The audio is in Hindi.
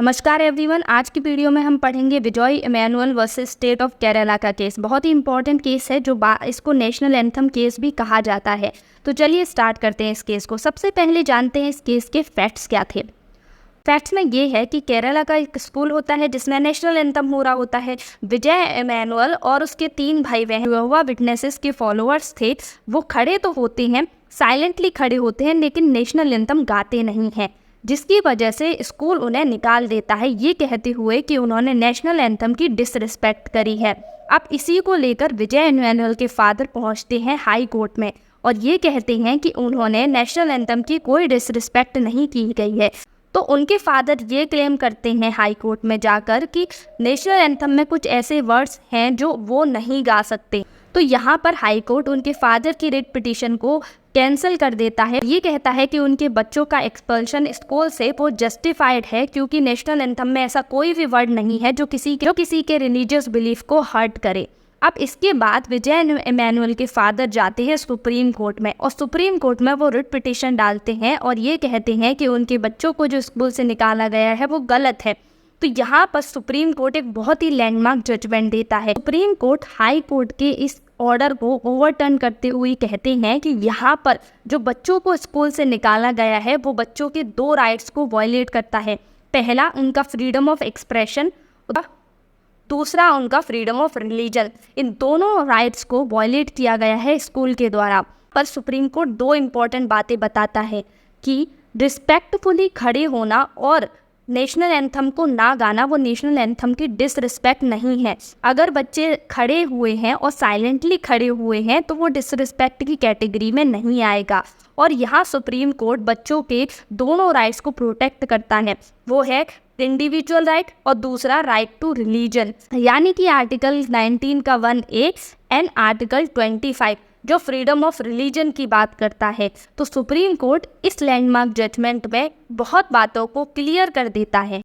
नमस्कार एवरीवन। आज की वीडियो में हम पढ़ेंगे Vijay Emmanuel versus state of Kerala का केस। बहुत ही इंपॉर्टेंट केस है जो इसको नेशनल एंथम केस भी कहा जाता है। तो चलिए स्टार्ट करते हैं इस केस को। सबसे पहले जानते हैं इस केस के फैक्ट्स क्या थे। फैक्ट्स में ये है कि केरला का एक स्कूल होता है जिसमें नेशनल एंथम हो रहा होता है। विजय इमैनुअल और उसके 3 भाई बहन यहोवा विटनेसेस के फॉलोअर्स थे। वो खड़े तो होते हैं, साइलेंटली खड़े होते हैं, लेकिन नेशनल एंथम गाते नहीं हैं, जिसकी वजह से स्कूल उन्हें निकाल देता है, ये कहते हुए कि उन्होंने नेशनल एंथम की डिसरिस्पेक्ट करी है। अब इसी को लेकर विजय इमैनुअल के फादर पहुंचते हैं हाई कोर्ट में और ये कहते हैं कि उन्होंने नेशनल एंथम की कोई डिसरिस्पेक्ट नहीं की गई है। तो उनके फादर ये क्लेम करते हैं हाई कोर्ट में जाकर कि नेशनल एंथम में कुछ ऐसे वर्ड्स हैं जो वो नहीं गा सकते। तो यहाँ पर हाई कोर्ट उनके फादर की रिट पिटीशन को कैंसिल कर देता है। ये कहता है कि उनके बच्चों का एक्सपल्शन स्कूल से वो जस्टिफाइड है, क्योंकि नेशनल एंथम में ऐसा कोई भी वर्ड नहीं है जो किसी के रिलीजियस बिलीफ को हर्ट करे। अब इसके बाद विजय इमैनुअल के फादर जाते हैं सुप्रीम कोर्ट में और सुप्रीम कोर्ट में वो रिट पिटीशन डालते हैं और ये कहते हैं कि उनके बच्चों को जो स्कूल से निकाला गया है वो गलत है। तो यहाँ पर सुप्रीम कोर्ट एक बहुत ही लैंडमार्क जजमेंट देता है। सुप्रीम कोर्ट हाई कोर्ट के इस ऑर्डर को ओवरटर्न करते हुए कहते हैं कि यहाँ पर जो बच्चों को स्कूल से निकाला गया है वो बच्चों के 2 राइट्स को वायलेट करता है। पहला उनका फ्रीडम ऑफ एक्सप्रेशन, दूसरा उनका फ्रीडम ऑफ रिलीजन। इन दोनों राइट्स को वायलेट किया गया है स्कूल के द्वारा। पर सुप्रीम कोर्ट 2 इम्पॉर्टेंट बातें बताता है कि रिस्पेक्टफुली खड़े होना और नेशनल एंथम को ना गाना वो नेशनल एंथम की डिसरिस्पेक्ट नहीं है। अगर बच्चे खड़े हुए हैं और साइलेंटली खड़े हुए हैं तो वो डिसरिस्पेक्ट की कैटेगरी में नहीं आएगा। और यहाँ सुप्रीम कोर्ट बच्चों के दोनों राइट्स को प्रोटेक्ट करता है। वो है इंडिविजुअल राइट और दूसरा राइट टू रिलीजन, यानी कि आर्टिकल 19 का 1A एंड आर्टिकल 25 जो फ्रीडम ऑफ रिलीजन की बात करता है। तो सुप्रीम कोर्ट इस लैंडमार्क जजमेंट में बहुत बातों को क्लियर कर देता है।